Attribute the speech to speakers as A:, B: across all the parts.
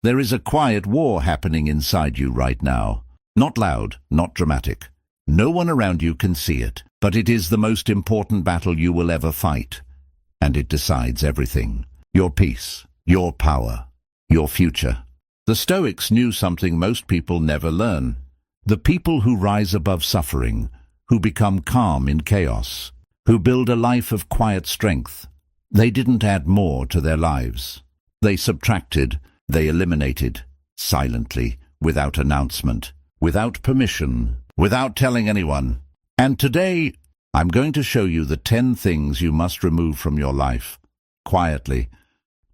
A: There is a quiet war happening inside you right now. Not loud, not dramatic. No one around you can see it, but it is the most important battle you will ever fight. And it decides everything. Your peace, your power, your future. The Stoics knew something most people never learn. The people who rise above suffering, who become calm in chaos, who build a life of quiet strength, they didn't add more to their lives. They subtracted, they eliminated, silently, without announcement, without permission, without telling anyone. And today, I'm going to show you the 10 things you must remove from your life, quietly,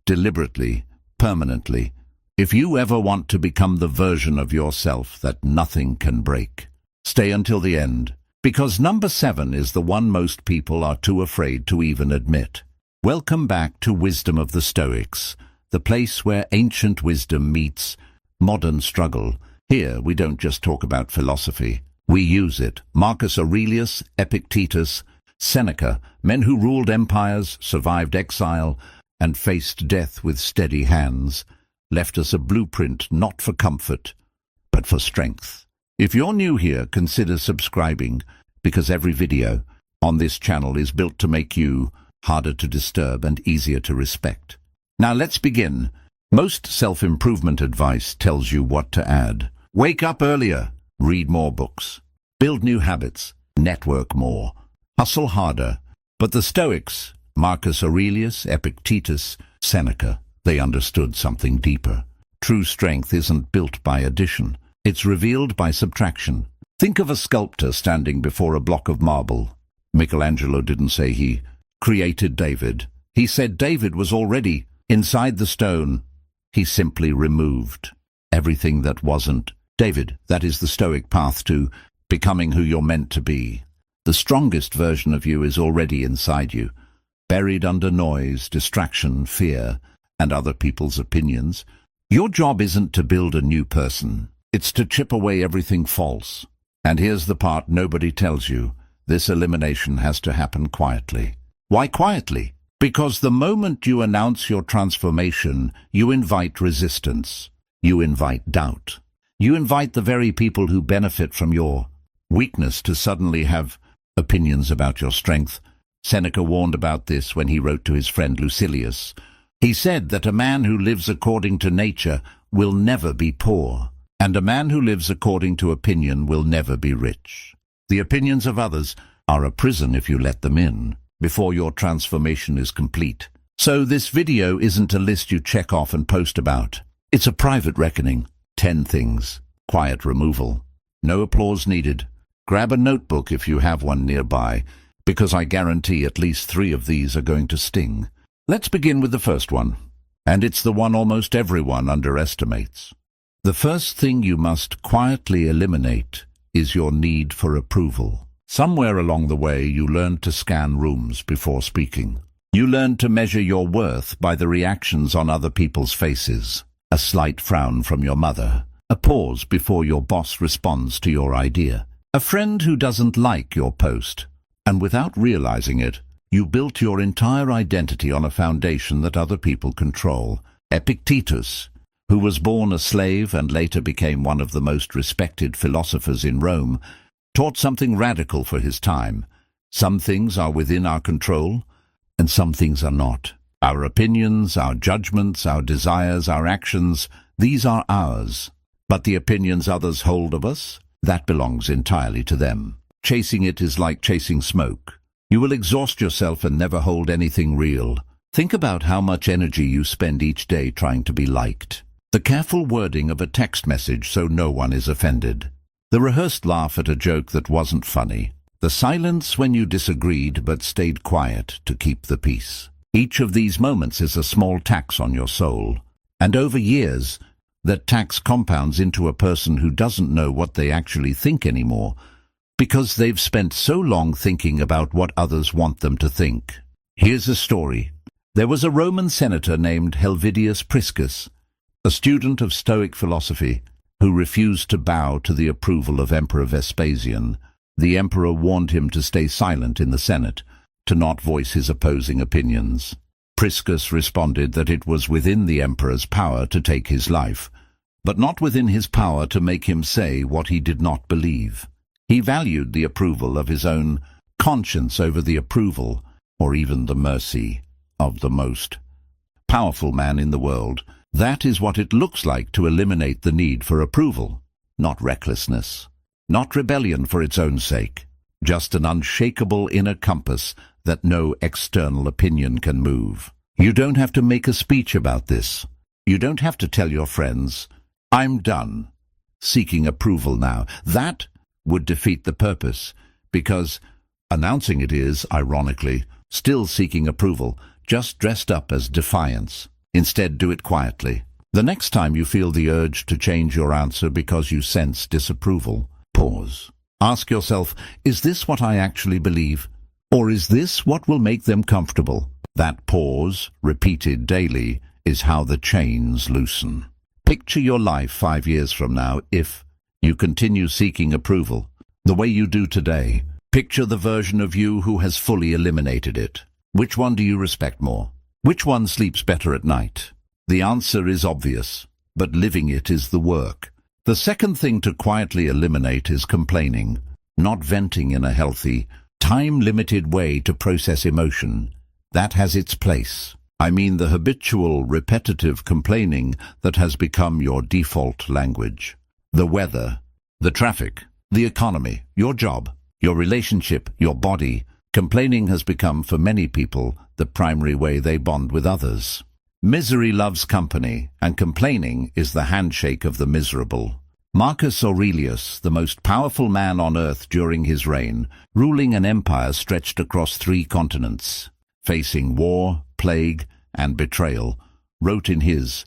A: deliberately, permanently, if you ever want to become the version of yourself that nothing can break. Stay until the end, because number 7 is the one most people are too afraid to even admit. Welcome back to Wisdom of the Stoics, the place where ancient wisdom meets modern struggle. Here we don't just talk about philosophy, we use it. Marcus Aurelius, Epictetus, Seneca, men who ruled empires, survived exile, and faced death with steady hands, left us a blueprint not for comfort, but for strength. If you're new here, consider subscribing, because every video on this channel is built to make you harder to disturb and easier to respect. Now let's begin. Most self-improvement advice tells you what to add. Wake up earlier, read more books, build new habits, network more, hustle harder. But the Stoics, Marcus Aurelius, Epictetus, Seneca, they understood something deeper. True strength isn't built by addition. It's revealed by subtraction. Think of a sculptor standing before a block of marble. Michelangelo didn't say he created David. He said David was already inside the stone. He simply removed everything that wasn't David. That is the Stoic path to becoming who you're meant to be. The strongest version of you is already inside you, buried under noise, distraction, fear, and other people's opinions. Your job isn't to build a new person. It's to chip away everything false. And here's the part nobody tells you. This elimination has to happen quietly. Why quietly? Because the moment you announce your transformation, you invite resistance. You invite doubt. You invite the very people who benefit from your weakness to suddenly have opinions about your strength. Seneca warned about this when he wrote to his friend Lucilius. He said that a man who lives according to nature will never be poor, and a man who lives according to opinion will never be rich. The opinions of others are a prison if you let them in, before your transformation is complete. So this video isn't a list you check off and post about. It's a private reckoning. 10 things. Quiet removal. No applause needed. Grab a notebook if you have one nearby, because I guarantee at least 3 of these are going to sting. Let's begin with the first one, and it's the one almost everyone underestimates. The first thing you must quietly eliminate is your need for approval. Somewhere along the way, you learned to scan rooms before speaking. You learned to measure your worth by the reactions on other people's faces. A slight frown from your mother, a pause before your boss responds to your idea, a friend who doesn't like your post. And without realizing it, you built your entire identity on a foundation that other people control. Epictetus, who was born a slave and later became one of the most respected philosophers in Rome, taught something radical for his time. Some things are within our control, and some things are not. Our opinions, our judgments, our desires, our actions, these are ours. But the opinions others hold of us, that belongs entirely to them. Chasing it is like chasing smoke. You will exhaust yourself and never hold anything real. Think about how much energy you spend each day trying to be liked. The careful wording of a text message so no one is offended. The rehearsed laugh at a joke that wasn't funny. The silence when you disagreed but stayed quiet to keep the peace. Each of these moments is a small tax on your soul. And over years, that tax compounds into a person who doesn't know what they actually think anymore, because they've spent so long thinking about what others want them to think. Here's a story. There was a Roman senator named Helvidius Priscus, a student of Stoic philosophy, who refused to bow to the approval of Emperor Vespasian. The emperor warned him to stay silent in the Senate, to not voice his opposing opinions. Priscus responded that it was within the emperor's power to take his life, but not within his power to make him say what he did not believe. He valued the approval of his own conscience over the approval, or even the mercy, of the most powerful man in the world. That is what it looks like to eliminate the need for approval. Not recklessness, not rebellion for its own sake, just an unshakable inner compass that no external opinion can move. You don't have to make a speech about this. You don't have to tell your friends, "I'm done seeking approval now." That would defeat the purpose, because announcing it is, ironically, still seeking approval, just dressed up as defiance. Instead, do it quietly. The next time you feel the urge to change your answer because you sense disapproval, pause. Ask yourself, is this what I actually believe? Or is this what will make them comfortable? That pause, repeated daily, is how the chains loosen. Picture your life 5 years from now if you continue seeking approval the way you do today. Picture the version of you who has fully eliminated it. Which one do you respect more? Which one sleeps better at night? The answer is obvious, but living it is the work. The second thing to quietly eliminate is complaining, not venting in a healthy, time-limited way to process emotion. That has its place. I mean the habitual, repetitive complaining that has become your default language. The weather, the traffic, the economy, your job, your relationship, your body. Complaining has become, for many people, the primary way they bond with others. Misery loves company, and complaining is the handshake of the miserable. Marcus Aurelius, the most powerful man on earth during his reign, ruling an empire stretched across 3 continents, facing war, plague, and betrayal, wrote in his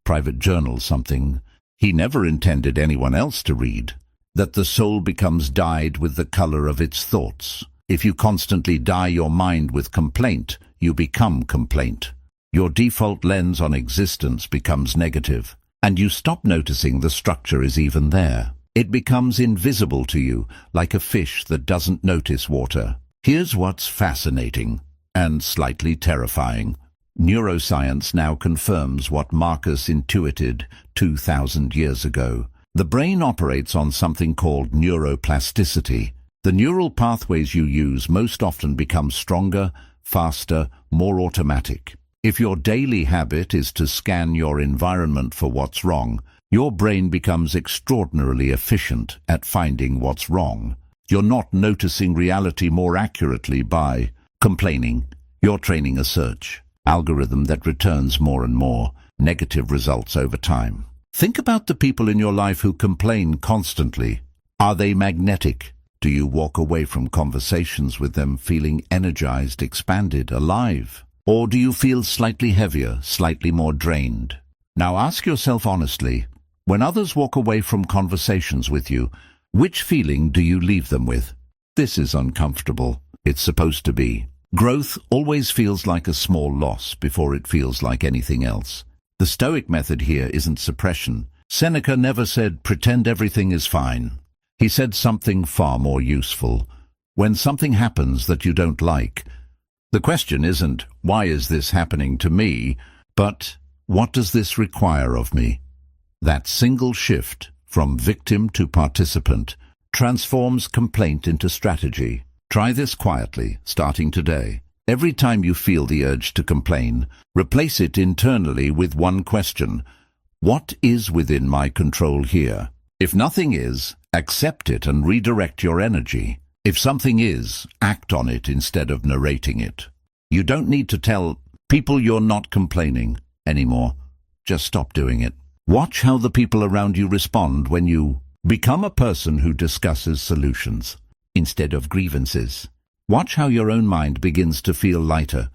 A: private journal something he never intended anyone else to read, that the soul becomes dyed with the color of its thoughts. If you constantly dye your mind with complaint, you become complaint. Your default lens on existence becomes negative, and you stop noticing the structure is even there. It becomes invisible to you, like a fish that doesn't notice water. Here's what's fascinating and slightly terrifying. Neuroscience now confirms what Marcus intuited 2,000 years ago. The brain operates on something called neuroplasticity. The neural pathways you use most often become stronger, faster, more automatic. If your daily habit is to scan your environment for what's wrong, your brain becomes extraordinarily efficient at finding what's wrong. You're not noticing reality more accurately by complaining. You're training a search algorithm that returns more and more negative results over time. Think about the people in your life who complain constantly. Are they magnetic? Do you walk away from conversations with them feeling energized, expanded, alive? Or do you feel slightly heavier, slightly more drained? Now ask yourself honestly, when others walk away from conversations with you, which feeling do you leave them with? This is uncomfortable. It's supposed to be. Growth always feels like a small loss before it feels like anything else. The Stoic method here isn't suppression. Seneca never said, "Pretend everything is fine." He said something far more useful. When something happens that you don't like, the question isn't, "Why is this happening to me?" but, "What does this require of me?" That single shift from victim to participant transforms complaint into strategy. Try this quietly, starting today. Every time you feel the urge to complain, replace it internally with one question: what is within my control here? If nothing is, accept it and redirect your energy. If something is, act on it instead of narrating it. You don't need to tell people you're not complaining anymore. Just stop doing it. Watch how the people around you respond when you become a person who discusses solutions instead of grievances. Watch how your own mind begins to feel lighter,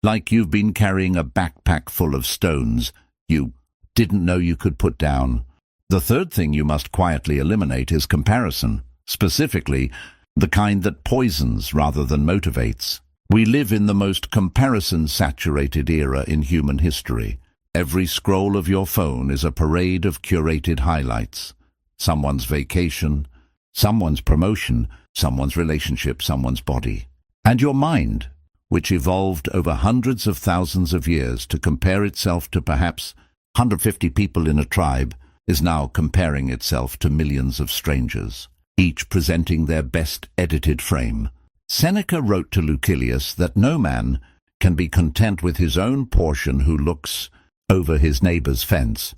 A: like you've been carrying a backpack full of stones you didn't know you could put down. The third thing you must quietly eliminate is comparison, specifically the kind that poisons rather than motivates. We live in the most comparison-saturated era in human history. Every scroll of your phone is a parade of curated highlights. Someone's vacation, someone's promotion, someone's relationship, someone's body. And your mind, which evolved over hundreds of thousands of years to compare itself to perhaps 150 people in a tribe, is now comparing itself to millions of strangers, each presenting their best edited frame. Seneca wrote to Lucilius that no man can be content with his own portion who looks over his neighbor's fence.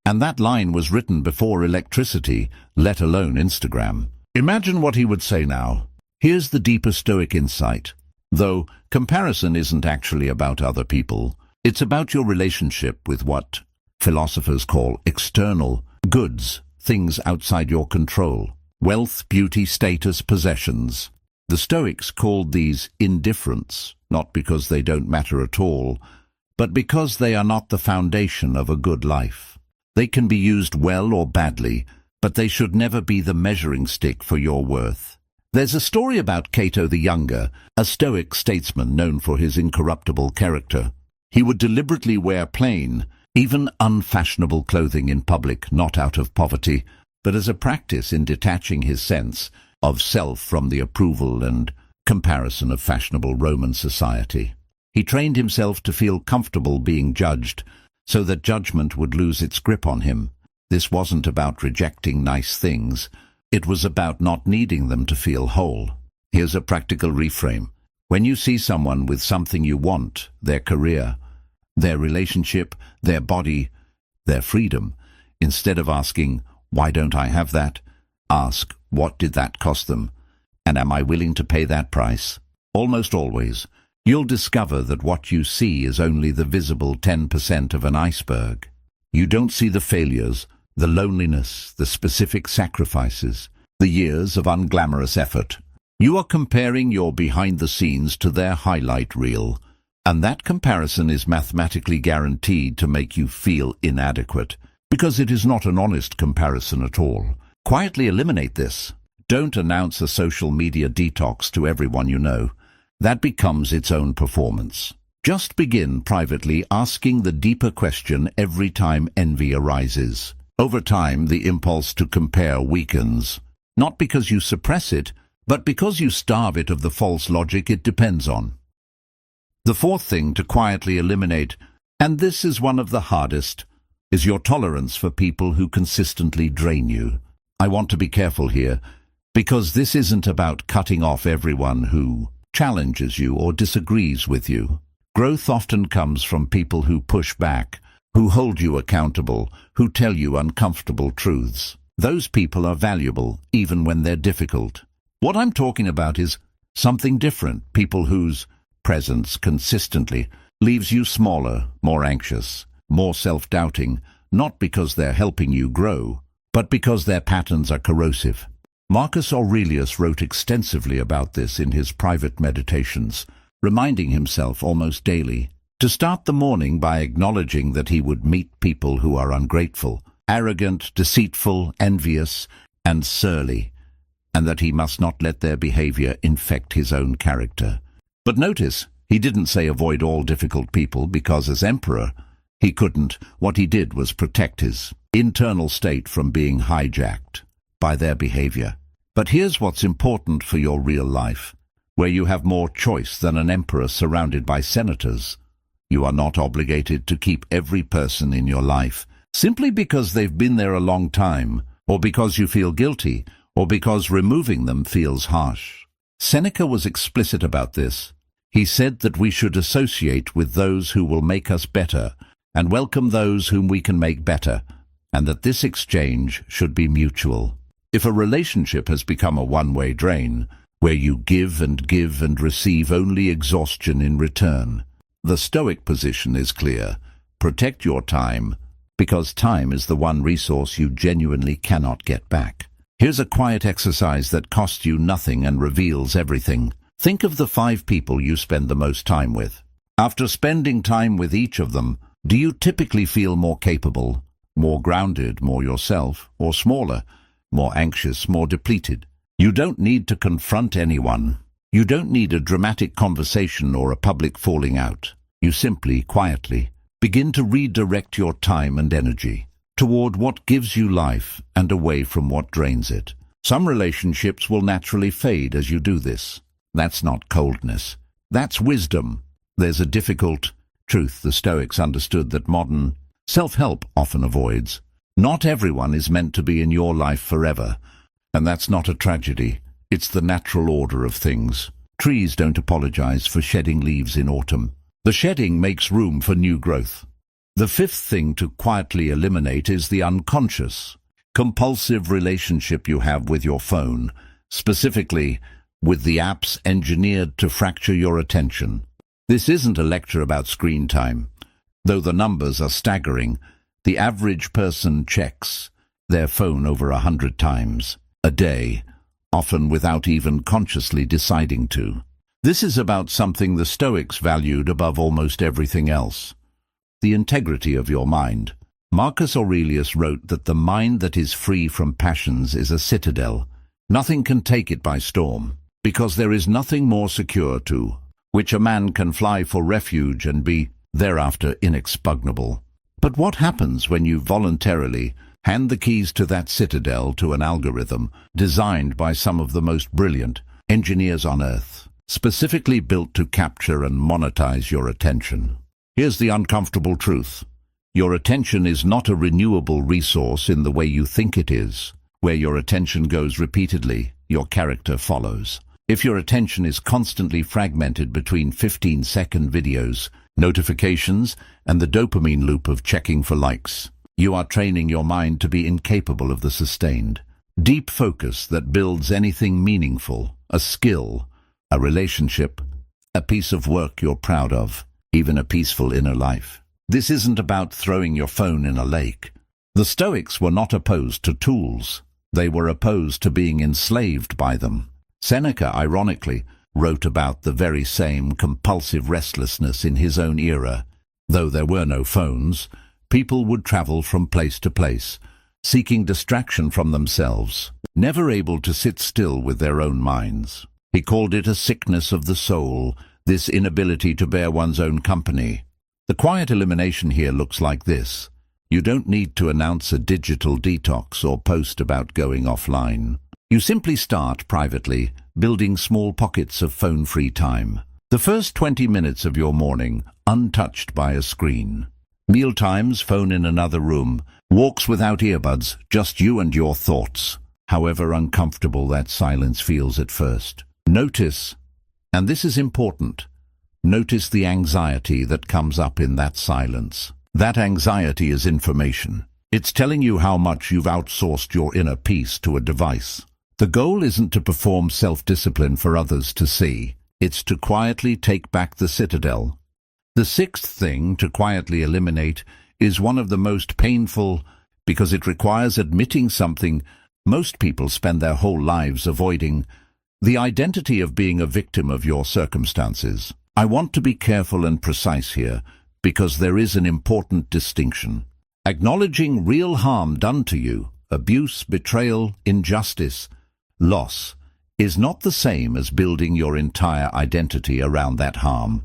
A: And that line was written before electricity, let alone Instagram. Imagine what he would say now. Here's the deeper Stoic insight. Though comparison isn't actually about other people, it's about your relationship with what philosophers call external goods, things outside your control. Wealth, beauty, status, possessions. The Stoics called these indifferents, not because they don't matter at all, but because they are not the foundation of a good life. They can be used well or badly, but they should never be the measuring stick for your worth. There's a story about Cato the Younger, a Stoic statesman known for his incorruptible character. He would deliberately wear plain, even unfashionable clothing in public, not out of poverty, but as a practice in detaching his sense of self from the approval and comparison of fashionable Roman society. He trained himself to feel comfortable being judged, so that judgment would lose its grip on him. This wasn't about rejecting nice things, it was about not needing them to feel whole. Here's a practical reframe. When you see someone with something you want, their career, their relationship, their body, their freedom, instead of asking, why don't I have that? Ask, what did that cost them? And am I willing to pay that price? Almost always, you'll discover that what you see is only the visible 10% of an iceberg. You don't see the failures, the loneliness, the specific sacrifices, the years of unglamorous effort. You are comparing your behind the scenes to their highlight reel, and that comparison is mathematically guaranteed to make you feel inadequate, because it is not an honest comparison at all. Quietly eliminate this. Don't announce a social media detox to everyone you know. That becomes its own performance. Just begin privately asking the deeper question every time envy arises. Over time, the impulse to compare weakens, not because you suppress it, but because you starve it of the false logic it depends on. The fourth thing to quietly eliminate, and this is one of the hardest, is your tolerance for people who consistently drain you. I want to be careful here, because this isn't about cutting off everyone who challenges you or disagrees with you. Growth often comes from people who push back, who hold you accountable, who tell you uncomfortable truths. Those people are valuable, even when they're difficult. What I'm talking about is something different, people whose presence consistently leaves you smaller, more anxious, more self-doubting, not because they're helping you grow, but because their patterns are corrosive. Marcus Aurelius wrote extensively about this in his private meditations, reminding himself almost daily to start the morning by acknowledging that he would meet people who are ungrateful, arrogant, deceitful, envious, and surly, and that he must not let their behavior infect his own character. But notice, he didn't say avoid all difficult people because as emperor, he couldn't. What he did was protect his internal state from being hijacked by their behavior. But here's what's important for your real life, where you have more choice than an emperor surrounded by senators. You are not obligated to keep every person in your life simply because they've been there a long time, or because you feel guilty, or because removing them feels harsh. Seneca was explicit about this. He said that we should associate with those who will make us better and welcome those whom we can make better, and that this exchange should be mutual. If a relationship has become a one-way drain, where you give and receive only exhaustion in return, the Stoic position is clear. Protect your time, because time is the one resource you genuinely cannot get back. Here's a quiet exercise that costs you nothing and reveals everything. Think of the 5 people you spend the most time with. After spending time with each of them, do you typically feel more capable, more grounded, more yourself, or smaller, more anxious, more depleted? You don't need to confront anyone. You don't need a dramatic conversation or a public falling out. You simply, quietly, begin to redirect your time and energy toward what gives you life and away from what drains it. Some relationships will naturally fade as you do this. That's not coldness. That's wisdom. There's a difficult truth the Stoics understood that modern self-help often avoids. Not everyone is meant to be in your life forever, and that's not a tragedy. It's the natural order of things. Trees don't apologize for shedding leaves in autumn. The shedding makes room for new growth. The fifth thing to quietly eliminate is the unconscious, compulsive relationship you have with your phone, specifically with the apps engineered to fracture your attention. This isn't a lecture about screen time. Though the numbers are staggering, the average person checks their phone over 100 times a day, often without even consciously deciding to. This is about something the Stoics valued above almost everything else: the integrity of your mind. Marcus Aurelius wrote that the mind that is free from passions is a citadel. Nothing can take it by storm, because there is nothing more secure to which a man can fly for refuge and be thereafter inexpugnable. But what happens when you voluntarily hand the keys to that citadel to an algorithm designed by some of the most brilliant engineers on Earth, specifically built to capture and monetize your attention? Here's the uncomfortable truth. Your attention is not a renewable resource in the way you think it is. Where your attention goes repeatedly, your character follows. If your attention is constantly fragmented between 15-second videos, notifications, and the dopamine loop of checking for likes, you are training your mind to be incapable of the sustained, deep focus that builds anything meaningful: a skill, a relationship, a piece of work you're proud of, even a peaceful inner life. This isn't about throwing your phone in a lake. The Stoics were not opposed to tools. They were opposed to being enslaved by them. Seneca, ironically, wrote about the very same compulsive restlessness in his own era. Though there were no phones, people would travel from place to place, seeking distraction from themselves, never able to sit still with their own minds. He called it a sickness of the soul, this inability to bear one's own company. The quiet elimination here looks like this. You don't need to announce a digital detox or post about going offline. You simply start privately, building small pockets of phone-free time. The first 20 minutes of your morning, untouched by a screen. Mealtimes, phone in another room. Walks without earbuds, just you and your thoughts. However uncomfortable that silence feels at first. Notice, and this is important, notice the anxiety that comes up in that silence. That anxiety is information. It's telling you how much you've outsourced your inner peace to a device. The goal isn't to perform self-discipline for others to see. It's to quietly take back the citadel. The sixth thing to quietly eliminate is one of the most painful, because it requires admitting something most people spend their whole lives avoiding: the identity of being a victim of your circumstances. I want to be careful and precise here, because there is an important distinction. Acknowledging real harm done to you, abuse, betrayal, injustice, loss, is not the same as building your entire identity around that harm.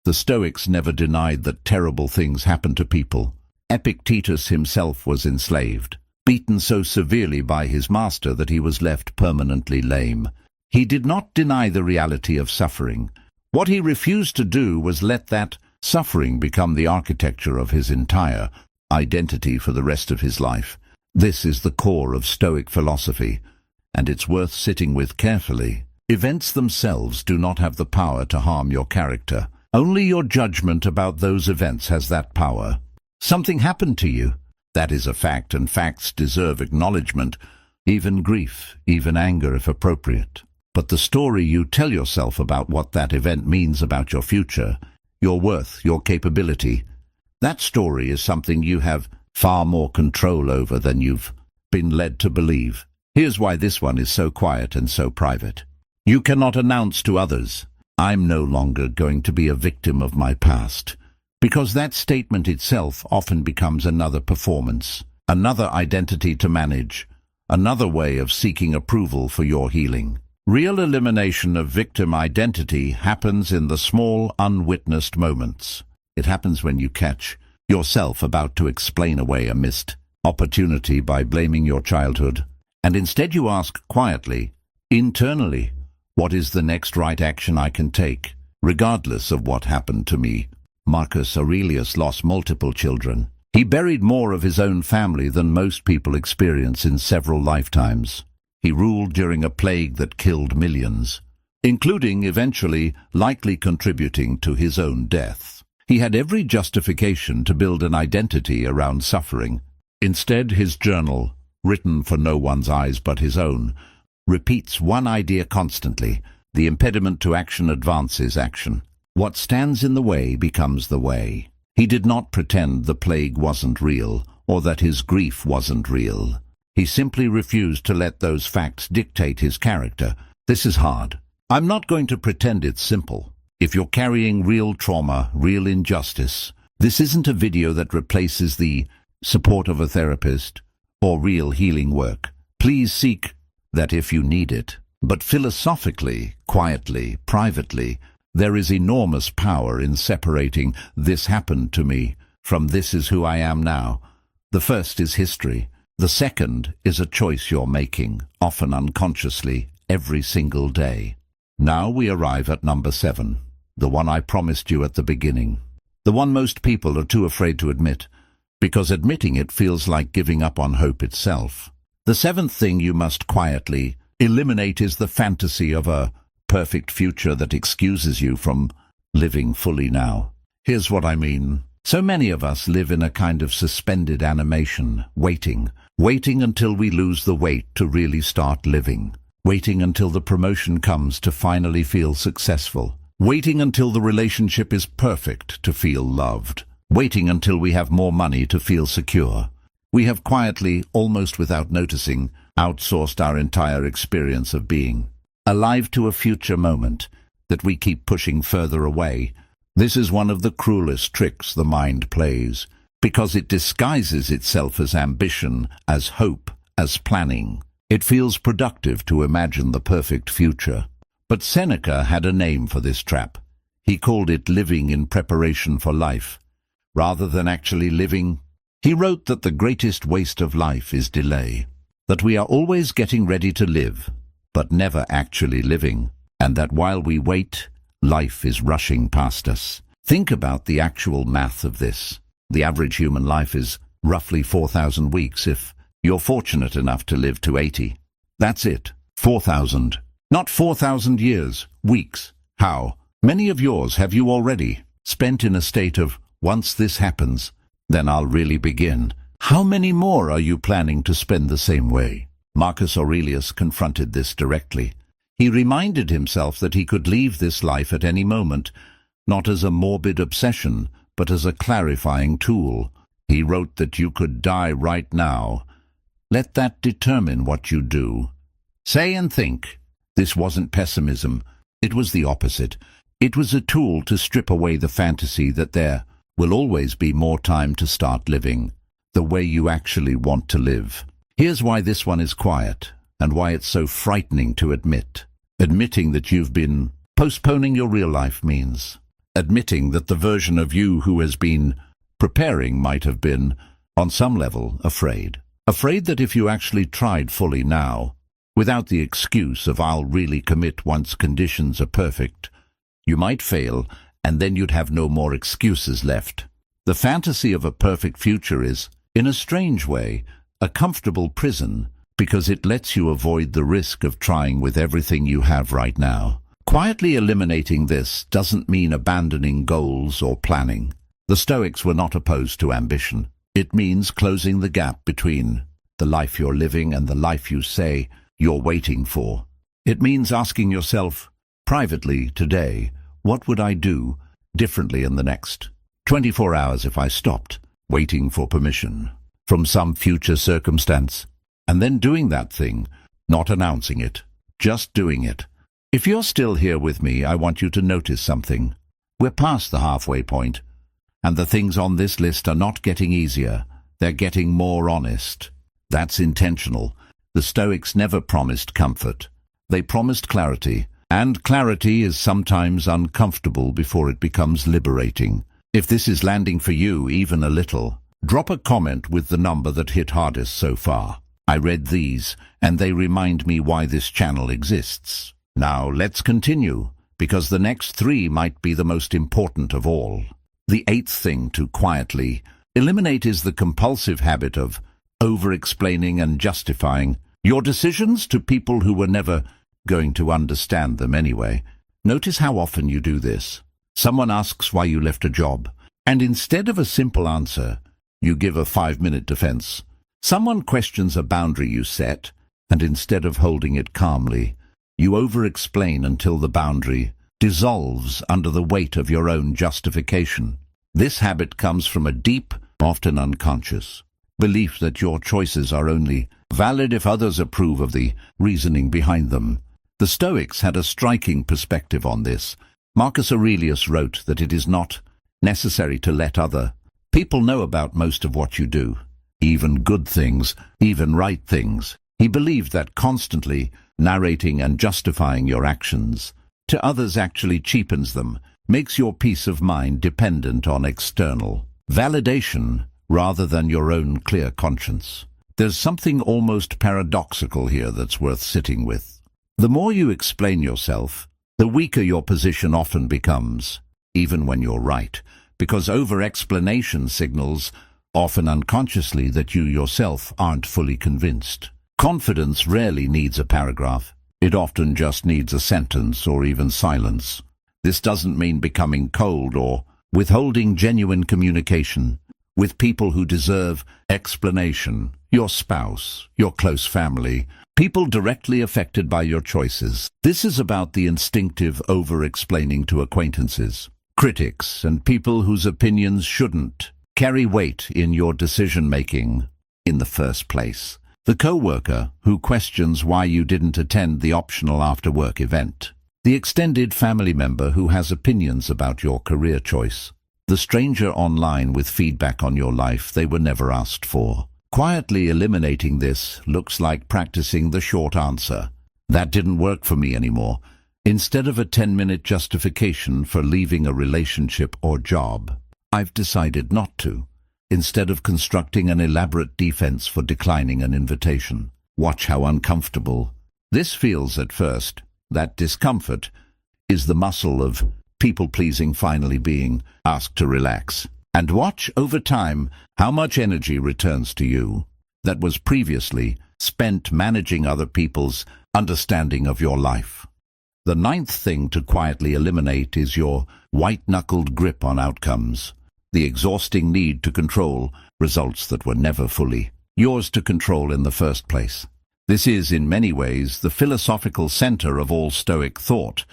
A: The Stoics never denied that terrible things happen to people. Epictetus himself was enslaved, beaten so severely by his master that he was left permanently lame. He did not deny the reality of suffering. What he refused to do was let that suffering become the architecture of his entire identity for the rest of his life. This is the core of Stoic philosophy, and it's worth sitting with carefully. Events themselves do not have the power to harm your character. Only your judgment about those events has that power. Something happened to you. That is a fact, and facts deserve acknowledgement, even grief, even anger if appropriate. But the story you tell yourself about what that event means about your future, your worth, your capability, that story is something you have far more control over than you've been led to believe. Here's why this one is so quiet and so private. You cannot announce to others, "I'm no longer going to be a victim of my past," because that statement itself often becomes another performance, another identity to manage, another way of seeking approval for your healing. Real elimination of victim identity happens in the small, unwitnessed moments. It happens when you catch yourself about to explain away a missed opportunity by blaming your childhood, and instead you ask quietly, internally, what is the next right action I can take? regardless of what happened to me. Marcus Aurelius lost multiple children. He buried more of his own family than most people experience in several lifetimes. He ruled during a plague that killed millions, including eventually likely contributing to his own death. He had every justification to build an identity around suffering. Instead, his journal, written for no one's eyes but his own, repeats one idea constantly: the impediment to action advances action. What stands in the way becomes the way. He did not pretend the plague wasn't real, or that his grief wasn't real. He simply refused to let those facts dictate his character. This is hard. I'm not going to pretend it's simple. If you're carrying real trauma, real injustice, this isn't a video that replaces the support of a therapist or real healing work. Please seek that if you need it. But philosophically, quietly, privately, there is enormous power in separating "this happened to me" from "this is who I am now." The first is history. The second is a choice you're making, often unconsciously, every single day. Now we arrive at number 7, the one I promised you at the beginning. The one most people are too afraid to admit, because admitting it feels like giving up on hope itself. The 7th thing you must quietly eliminate is the fantasy of a perfect future that excuses you from living fully now. Here's what I mean. So many of us live in a kind of suspended animation, waiting until we lose the weight to really start living, waiting until the promotion comes to finally feel successful, waiting until the relationship is perfect to feel loved, waiting until we have more money to feel secure. We have quietly, almost without noticing, outsourced our entire experience of being, alive to a future moment that we keep pushing further away. This is one of the cruelest tricks the mind plays, because it disguises itself as ambition, as hope, as planning. It feels productive to imagine the perfect future. But Seneca had a name for this trap. He called it living in preparation for life, rather than actually living. He wrote that the greatest waste of life is delay, that we are always getting ready to live, but never actually living, and that while we wait, life is rushing past us. Think about the actual math of this. The average human life is roughly 4,000 weeks if you're fortunate enough to live to 80. That's it. 4,000. Not 4,000 years, weeks. How many of yours have you already spent in a state of, once this happens, then I'll really begin? How many more are you planning to spend the same way? Marcus Aurelius confronted this directly. He reminded himself that he could leave this life at any moment, not as a morbid obsession, but as a clarifying tool. He wrote that you could die right now. Let that determine what you do. Say and think. This wasn't pessimism. It was the opposite. It was a tool to strip away the fantasy that there will always be more time to start living the way you actually want to live. Here's why this one is quiet, and why it's so frightening to admit. Admitting that you've been postponing your real life means admitting that the version of you who has been preparing might have been, on some level, afraid. Afraid that if you actually tried fully now, without the excuse of "I'll really commit once conditions are perfect," you might fail, and then you'd have no more excuses left. The fantasy of a perfect future is, in a strange way, a comfortable prison, because it lets you avoid the risk of trying with everything you have right now. Quietly eliminating this doesn't mean abandoning goals or planning. The Stoics were not opposed to ambition. It means closing the gap between the life you're living and the life you say you're waiting for. It means asking yourself, privately today, what would I do differently in the next 24 hours if I stopped waiting for permission from some future circumstance, and then doing that thing, not announcing it, just doing it. If you're still here with me, I want you to notice something. We're past the halfway point, and the things on this list are not getting easier. They're getting more honest. That's intentional. The Stoics never promised comfort. They promised clarity, and clarity is sometimes uncomfortable before it becomes liberating. If this is landing for you even a little, drop a comment with the number that hit hardest so far. I read these, and they remind me why this channel exists. Now let's continue. because the next three might be the most important of all. The eighth thing to quietly eliminate is the compulsive habit of over-explaining and justifying your decisions to people who were never going to understand them anyway. Notice how often you do this. Someone asks why you left a job, and instead of a simple answer, you give a 5-minute defense. Someone questions a boundary you set, and instead of holding it calmly, you over-explain until the boundary dissolves under the weight of your own justification. This habit comes from a deep, often unconscious, belief that your choices are only valid if others approve of the reasoning behind them. The Stoics had a striking perspective on this. Marcus Aurelius wrote that it is not necessary to let other people know about most of what you do, even good things, even right things. He believed that constantly narrating and justifying your actions to others actually cheapens them, makes your peace of mind dependent on external validation rather than your own clear conscience. There's something almost paradoxical here that's worth sitting with. The more you explain yourself, the weaker your position often becomes, even when you're right, because over-explanation signals, often unconsciously, that you yourself aren't fully convinced. Confidence rarely needs a paragraph. It often just needs a sentence or even silence. This doesn't mean becoming cold or withholding genuine communication with people who deserve explanation. Your spouse, your close family, people directly affected by your choices. This is about the instinctive over-explaining to acquaintances, critics, and people whose opinions shouldn't carry weight in your decision-making in the first place. The co-worker who questions why you didn't attend the optional after-work event. The extended family member who has opinions about your career choice. The stranger online with feedback on your life they were never asked for. Quietly eliminating this looks like practicing the short answer. That didn't work for me anymore. Instead of a 10-minute justification for leaving a relationship or job, I've decided not to. Instead of constructing an elaborate defense for declining an invitation. Watch how uncomfortable this feels at first. That discomfort is the muscle of people-pleasing finally being asked to relax. And watch over time how much energy returns to you that was previously spent managing other people's understanding of your life. The ninth thing to quietly eliminate is your white-knuckled grip on outcomes. The exhausting need to control results that were never fully yours to control in the first place. This is, in many ways, the philosophical center of all Stoic thought.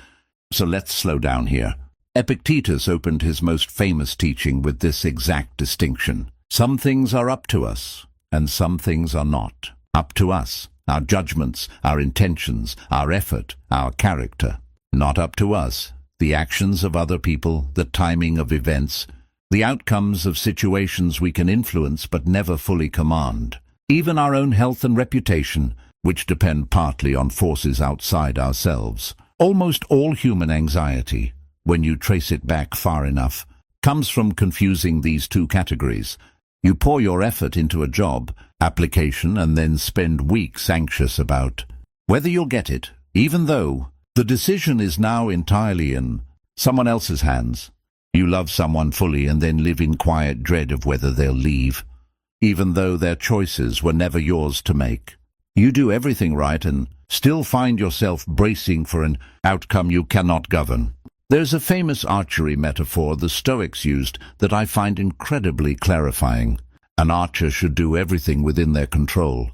A: So let's slow down here. Epictetus opened his most famous teaching with this exact distinction. Some things are up to us, and some things are not. Up to us, our judgments, our intentions, our effort, our character. Not up to us, the actions of other people, the timing of events, the outcomes of situations we can influence but never fully command. Even our own health and reputation, which depend partly on forces outside ourselves. Almost all human anxiety, when you trace it back far enough, comes from confusing these two categories. You pour your effort into a job application and then spend weeks anxious about whether you'll get it, even though the decision is now entirely in someone else's hands. You love someone fully and then live in quiet dread of whether they'll leave, even though their choices were never yours to make. You do everything right and still find yourself bracing for an outcome you cannot govern. There's a famous archery metaphor the Stoics used that I find incredibly clarifying. An archer should do everything within their control.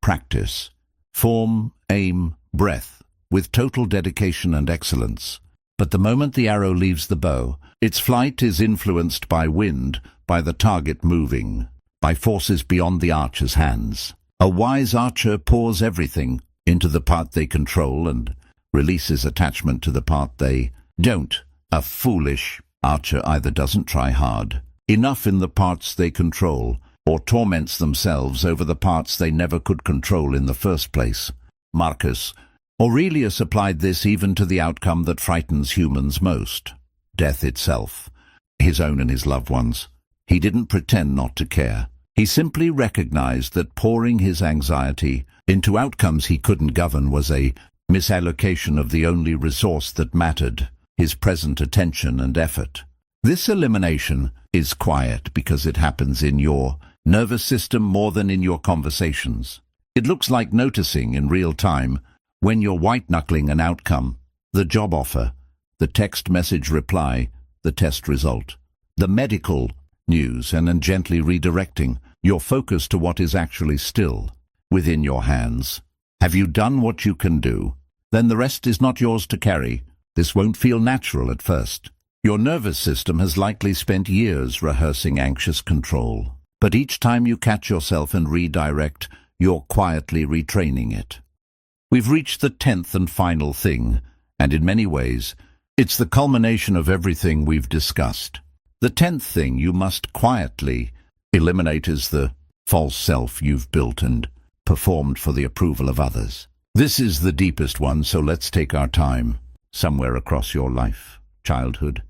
A: Practice, form, aim, breath, with total dedication and excellence. But the moment the arrow leaves the bow, its flight is influenced by wind, by the target moving, by forces beyond the archer's hands. A wise archer pours everything into the part they control and releases attachment to the part they don't. A foolish archer either doesn't try hard enough in the parts they control or torments themselves over the parts they never could control in the first place. Marcus Aurelius applied this even to the outcome that frightens humans most, death itself, his own and his loved ones. He didn't pretend not to care. He simply recognized that pouring his anxiety into outcomes he couldn't govern was a misallocation of the only resource that mattered, his present attention and effort. This elimination is quiet because it happens in your nervous system more than in your conversations. It looks like noticing in real time when you're white-knuckling an outcome, the job offer, the text message reply, the test result, the medical news, and then gently redirecting your focus to what is actually still within your hands. Have you done what you can do? Then the rest is not yours to carry. This won't feel natural at first. Your nervous system has likely spent years rehearsing anxious control. But each time you catch yourself and redirect, you're quietly retraining it. We've reached the 10th and final thing, and in many ways, it's the culmination of everything we've discussed. The 10th thing you must quietly eliminate is the false self you've built and performed for the approval of others. This is the deepest one, so let's take our time. Somewhere across your life, childhood,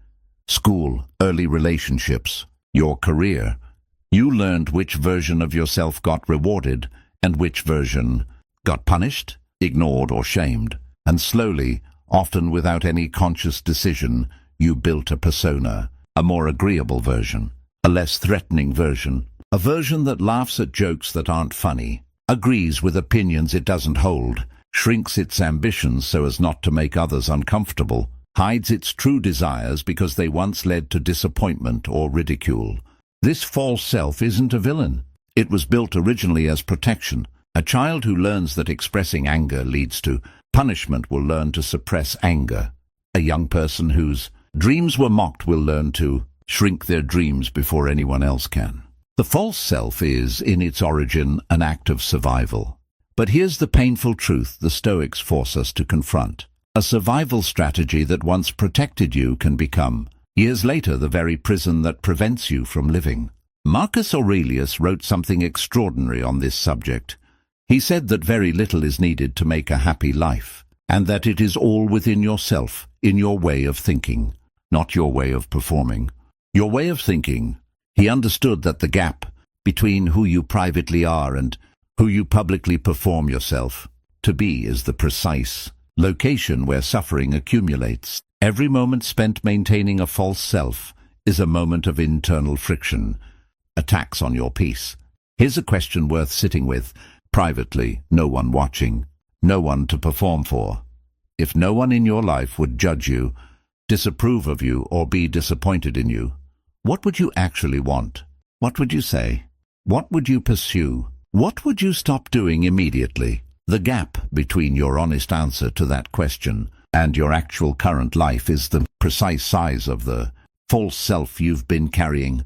A: school, early relationships, your career, you learned which version of yourself got rewarded and which version got punished, ignored, or shamed. And slowly, often without any conscious decision, you built a persona, a more agreeable version, a less threatening version, a version that laughs at jokes that aren't funny, agrees with opinions it doesn't hold, shrinks its ambitions so as not to make others uncomfortable, hides its true desires because they once led to disappointment or ridicule. This false self isn't a villain. It was built originally as protection. A child who learns that expressing anger leads to punishment will learn to suppress anger. A young person whose dreams were mocked will learn to shrink their dreams before anyone else can. The false self is, in its origin, an act of survival. But here's the painful truth the Stoics force us to confront. A survival strategy that once protected you can become, years later, the very prison that prevents you from living. Marcus Aurelius wrote something extraordinary on this subject. He said that very little is needed to make a happy life, and that it is all within yourself, in your way of thinking, not your way of performing. Your way of thinking. He understood that the gap between who you privately are and who you publicly perform yourself to be is the precise location where suffering accumulates. Every moment spent maintaining a false self is a moment of internal friction, a tax on your peace. Here's a question worth sitting with, privately, no one watching, no one to perform for. If no one in your life would judge you, disapprove of you, or be disappointed in you, what would you actually want? What would you say? What would you pursue? What would you stop doing immediately? The gap between your honest answer to that question and your actual current life is the precise size of the false self you've been carrying.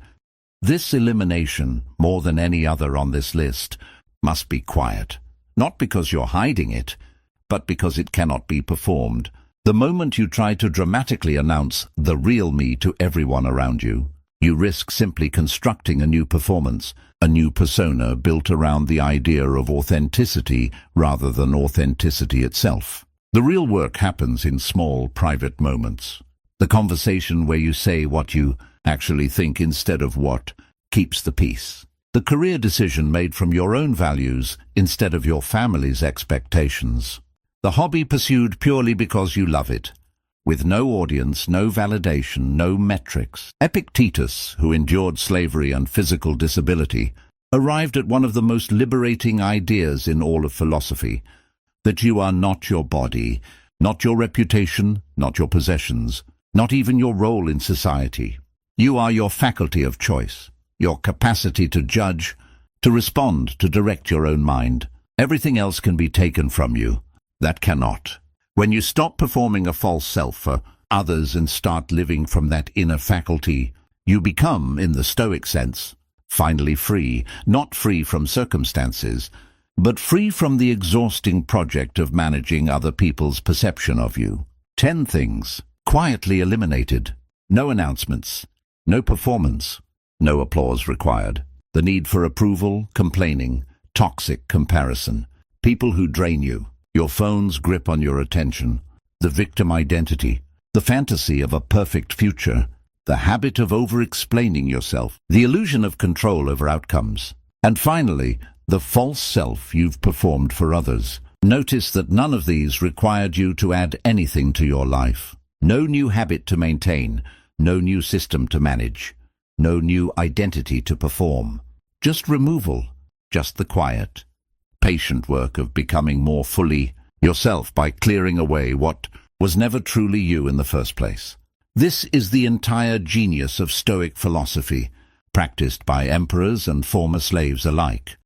A: This elimination, more than any other on this list, must be quiet. Not because you're hiding it, but because it cannot be performed. The moment you try to dramatically announce the real me to everyone around you, you risk simply constructing a new performance, a new persona built around the idea of authenticity rather than authenticity itself. The real work happens in small, private moments. The conversation where you say what you actually think instead of what keeps the peace. The career decision made from your own values instead of your family's expectations. The hobby pursued purely because you love it, with no audience, no validation, no metrics. Epictetus, who endured slavery and physical disability, arrived at one of the most liberating ideas in all of philosophy, that you are not your body, not your reputation, not your possessions, not even your role in society. You are your faculty of choice, your capacity to judge, to respond, to direct your own mind. Everything else can be taken from you. That cannot. When you stop performing a false self for others and start living from that inner faculty, you become, in the Stoic sense, finally free, not free from circumstances, but free from the exhausting project of managing other people's perception of you. 10 things, quietly eliminated. No announcements, no performance, no applause required. The need for approval, complaining, toxic comparison, people who drain you, your phone's grip on your attention, the victim identity, the fantasy of a perfect future, the habit of over-explaining yourself, the illusion of control over outcomes, and finally, the false self you've performed for others. Notice that none of these required you to add anything to your life. No new habit to maintain, no new system to manage, no new identity to perform. Just removal, just the quiet, patient work of becoming more fully yourself by clearing away what was never truly you in the first place. This is the entire genius of Stoic philosophy, practiced by emperors and former slaves alike.